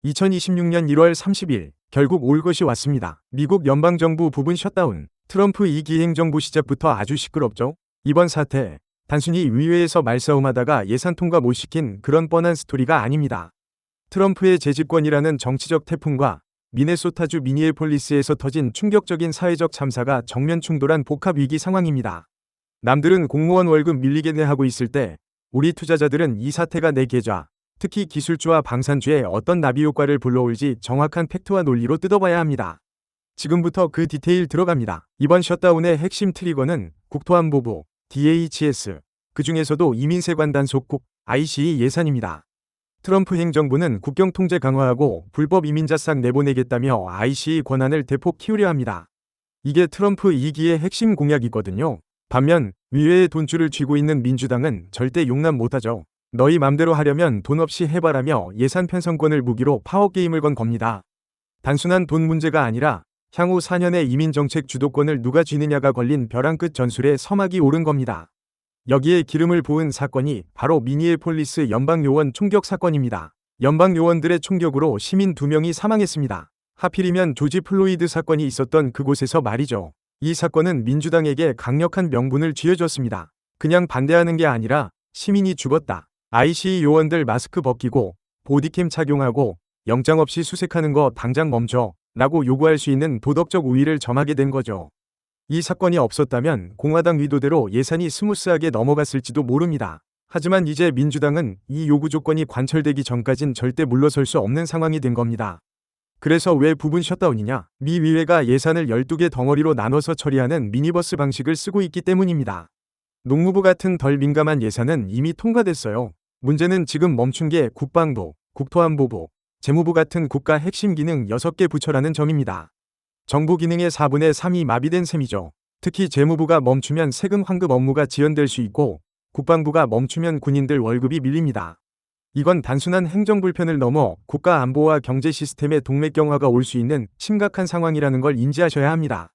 2026년 1월 30일 결국 올 것이 왔습니다. 미국 연방정부 부분 셧다운. 트럼프 2기 행정부 시작부터 아주 시끄럽죠. 이번 사태 단순히 의회에서 말싸움하다가 예산 통과 못 시킨 그런 뻔한 스토리가 아닙니다. 트럼프의 재집권이라는 정치적 태풍과 미네소타주 미니애폴리스에서 터진 충격적인 사회적 참사가 정면 충돌한 복합 위기 상황입니다. 남들은 공무원 월급 밀리겠네 하고 있을 때 우리 투자자들은 이 사태가 내 계좌, 특히 기술주와 방산주에 어떤 나비 효과를 불러올지 정확한 팩트와 논리로 뜯어봐야 합니다. 지금부터 그 디테일 들어갑니다. 이번 셧다운의 핵심 트리거는 국토안보부, DHS, 그 중에서도 이민세관 단속국, ICE 예산입니다. 트럼프 행정부는 국경 통제 강화하고 불법 이민자 싹 내보내겠다며 ICE 권한을 대폭 키우려 합니다. 이게 트럼프 2기의 핵심 공약이거든요. 반면 의회의 돈줄을 쥐고 있는 민주당은 절대 용납 못하죠. 너희 맘대로 하려면 돈 없이 해봐라며 예산 편성권을 무기로 파워게임을 건 겁니다. 단순한 돈 문제가 아니라 향후 4년의 이민정책 주도권을 누가 쥐느냐가 걸린 벼랑 끝 전술에 서막이 오른 겁니다. 여기에 기름을 부은 사건이 바로 미니애폴리스 연방요원 총격 사건입니다. 연방요원들의 총격으로 시민 2명이 사망했습니다. 하필이면 조지 플로이드 사건이 있었던 그곳에서 말이죠. 이 사건은 민주당에게 강력한 명분을 쥐어줬습니다. 그냥 반대하는 게 아니라 시민이 죽었다. ICE 요원들 마스크 벗기고 보디캠 착용하고 영장 없이 수색하는 거 당장 멈춰 라고 요구할 수 있는 도덕적 우위를 점하게 된 거죠. 이 사건이 없었다면 공화당 의도대로 예산이 스무스하게 넘어갔을지도 모릅니다. 하지만 이제 민주당은 이 요구 조건이 관철되기 전까진 절대 물러설 수 없는 상황이 된 겁니다. 그래서 왜 부분 셧다운이냐? 미 의회가 예산을 12개 덩어리로 나눠서 처리하는 미니버스 방식을 쓰고 있기 때문입니다. 농무부 같은 덜 민감한 예산은 이미 통과됐어요. 문제는 지금 멈춘 게 국방부, 국토안보부, 재무부 같은 국가 핵심 기능 6개 부처라는 점입니다. 정부 기능의 4분의 3이 마비된 셈이죠. 특히 재무부가 멈추면 세금 환급 업무가 지연될 수 있고 국방부가 멈추면 군인들 월급이 밀립니다. 이건 단순한 행정 불편을 넘어 국가 안보와 경제 시스템의 동맥경화가 올 수 있는 심각한 상황이라는 걸 인지하셔야 합니다.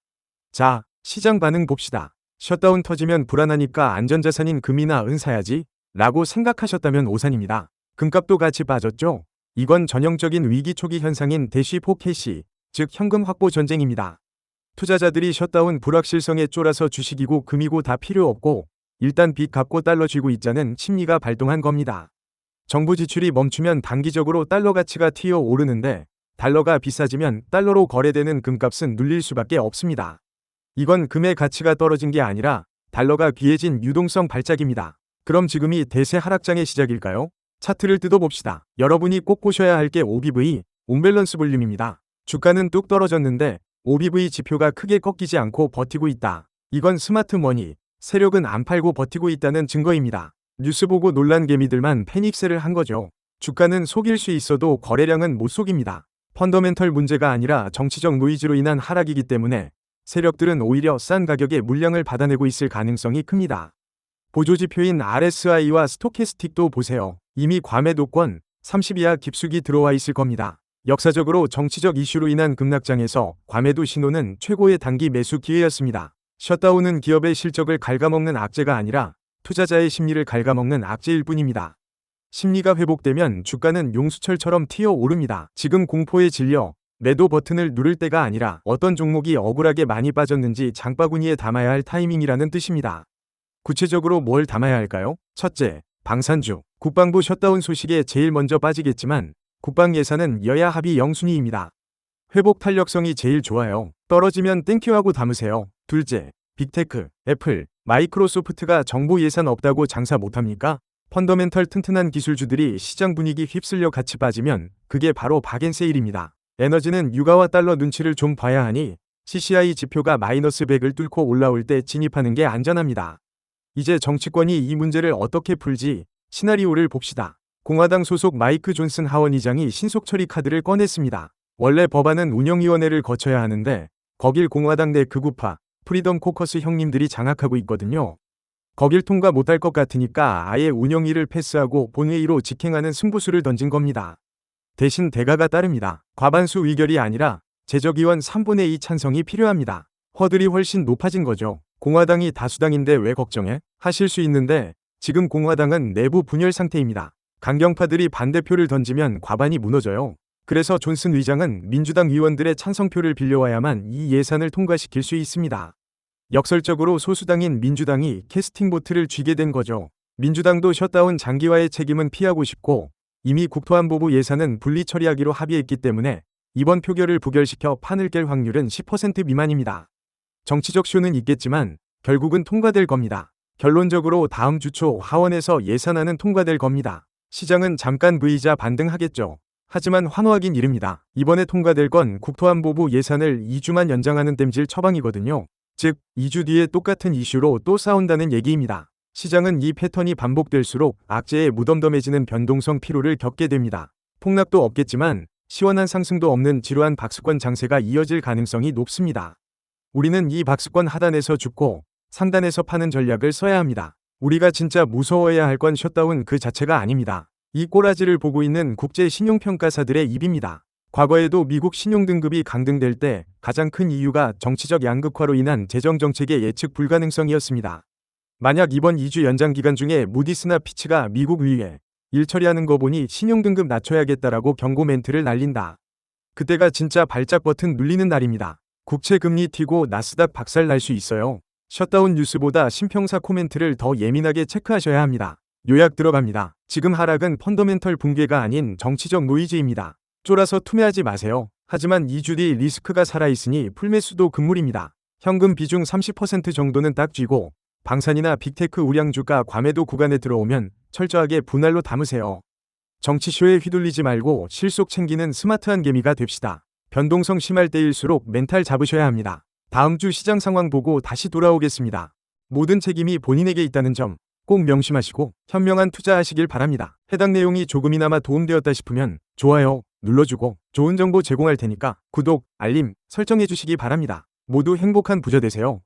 자, 시장 반응 봅시다. 셧다운 터지면 불안하니까 안전자산인 금이나 은 사야지 라고 생각하셨다면 오산입니다. 금값도 같이 빠졌죠? 이건 전형적인 위기 초기 현상인 대쉬4 캐시, 즉 현금 확보 전쟁입니다. 투자자들이 셧다운 불확실성에 쫄아서 주식이고 금이고 다 필요 없고 일단 빚 갚고 달러 쥐고 있자는 심리가 발동한 겁니다. 정부 지출이 멈추면 단기적으로 달러 가치가 튀어 오르는데 달러가 비싸지면 달러로 거래되는 금값은 눌릴 수밖에 없습니다. 이건 금의 가치가 떨어진 게 아니라 달러가 귀해진 유동성 발작입니다. 그럼 지금이 대세 하락장의 시작일까요? 차트를 뜯어봅시다. 여러분이 꼭 보셔야 할 게 OBV, 온밸런스 볼륨입니다. 주가는 뚝 떨어졌는데 OBV 지표가 크게 꺾이지 않고 버티고 있다. 이건 스마트 머니, 세력은 안 팔고 버티고 있다는 증거입니다. 뉴스 보고 놀란 개미들만 패닉셀을 한 거죠. 주가는 속일 수 있어도 거래량은 못 속입니다. 펀더멘털 문제가 아니라 정치적 노이즈로 인한 하락이기 때문에 세력들은 오히려 싼 가격에 물량을 받아내고 있을 가능성이 큽니다. 보조지표인 RSI와 스토캐스틱도 보세요. 이미 과매도권 30 이하 깊숙이 들어와 있을 겁니다. 역사적으로 정치적 이슈로 인한 급락장에서 과매도 신호는 최고의 단기 매수 기회였습니다. 셧다운은 기업의 실적을 갉아먹는 악재가 아니라 투자자의 심리를 갉아먹는 악재일 뿐입니다. 심리가 회복되면 주가는 용수철처럼 튀어오릅니다. 지금 공포에 질려 매도 버튼을 누를 때가 아니라 어떤 종목이 억울하게 많이 빠졌는지 장바구니에 담아야 할 타이밍이라는 뜻입니다. 구체적으로 뭘 담아야 할까요? 첫째, 방산주. 국방부 셧다운 소식에 제일 먼저 빠지겠지만 국방 예산은 여야 합의 영순위입니다. 회복 탄력성이 제일 좋아요. 떨어지면 땡큐하고 담으세요. 둘째, 빅테크, 애플, 마이크로소프트가 정부 예산 없다고 장사 못합니까? 펀더멘털 튼튼한 기술주들이 시장 분위기 휩쓸려 같이 빠지면 그게 바로 박앤세일입니다. 에너지는 유가와 달러 눈치를 좀 봐야 하니 CCI 지표가 마이너스 100을 뚫고 올라올 때 진입하는 게 안전합니다. 이제 정치권이 이 문제를 어떻게 풀지 시나리오를 봅시다. 공화당 소속 마이크 존슨 하원의장이 신속처리 카드를 꺼냈습니다. 원래 법안은 운영위원회를 거쳐야 하는데 거길 공화당 내 극우파 프리덤 코커스 형님들이 장악하고 있거든요. 거길 통과 못할 것 같으니까 아예 운영위를 패스하고 본회의로 직행하는 승부수를 던진 겁니다. 대신 대가가 따릅니다. 과반수 의결이 아니라 재적의원 3분의 2 찬성이 필요합니다. 허들이 훨씬 높아진 거죠. 공화당이 다수당인데 왜 걱정해? 하실 수 있는데 지금 공화당은 내부 분열 상태입니다. 강경파들이 반대표를 던지면 과반이 무너져요. 그래서 존슨 의장은 민주당 의원들의 찬성표를 빌려와야만 이 예산을 통과시킬 수 있습니다. 역설적으로 소수당인 민주당이 캐스팅 보트를 쥐게 된 거죠. 민주당도 셧다운 장기화의 책임은 피하고 싶고 이미 국토안보부 예산은 분리 처리하기로 합의했기 때문에 이번 표결을 부결시켜 판을 깰 확률은 10% 미만입니다. 정치적 쇼는 있겠지만 결국은 통과될 겁니다. 결론적으로 다음 주 초 하원에서 예산안은 통과될 겁니다. 시장은 잠깐 V자 반등하겠죠. 하지만 환호하긴 이릅니다. 이번에 통과될 건 국토안보부 예산을 2주만 연장하는 땜질 처방이거든요. 즉 2주 뒤에 똑같은 이슈로 또 싸운다는 얘기입니다. 시장은 이 패턴이 반복될수록 악재에 무덤덤해지는 변동성 피로를 겪게 됩니다. 폭락도 없겠지만 시원한 상승도 없는 지루한 박스권 장세가 이어질 가능성이 높습니다. 우리는 이 박스권 하단에서 죽고 상단에서 파는 전략을 써야 합니다. 우리가 진짜 무서워해야 할 건 셧다운 그 자체가 아닙니다. 이 꼬라지를 보고 있는 국제 신용평가사들의 입입니다. 과거에도 미국 신용등급이 강등될 때 가장 큰 이유가 정치적 양극화로 인한 재정정책의 예측 불가능성이었습니다. 만약 이번 2주 연장 기간 중에 무디스나 피치가 미국 위에 일 처리하는 거 보니 신용등급 낮춰야겠다라고 경고 멘트를 날린다. 그때가 진짜 발작 버튼 눌리는 날입니다. 국채금리 튀고 나스닥 박살 날 수 있어요. 셧다운 뉴스보다 신평사 코멘트를 더 예민하게 체크하셔야 합니다. 요약 들어갑니다. 지금 하락은 펀더멘털 붕괴가 아닌 정치적 노이즈입니다. 쫄아서 투매하지 마세요. 하지만 2주 뒤 리스크가 살아있으니 풀매수도 금물입니다. 현금 비중 30% 정도는 딱 쥐고 방산이나 빅테크 우량주가 과매도 구간에 들어오면 철저하게 분할로 담으세요. 정치쇼에 휘둘리지 말고 실속 챙기는 스마트한 개미가 됩시다. 변동성 심할 때일수록 멘탈 잡으셔야 합니다. 다음 주 시장 상황 보고 다시 돌아오겠습니다. 모든 책임이 본인에게 있다는 점 꼭 명심하시고 현명한 투자하시길 바랍니다. 해당 내용이 조금이나마 도움되었다 싶으면 좋아요 눌러주고 좋은 정보 제공할 테니까 구독, 알림 설정해 주시기 바랍니다. 모두 행복한 부자 되세요.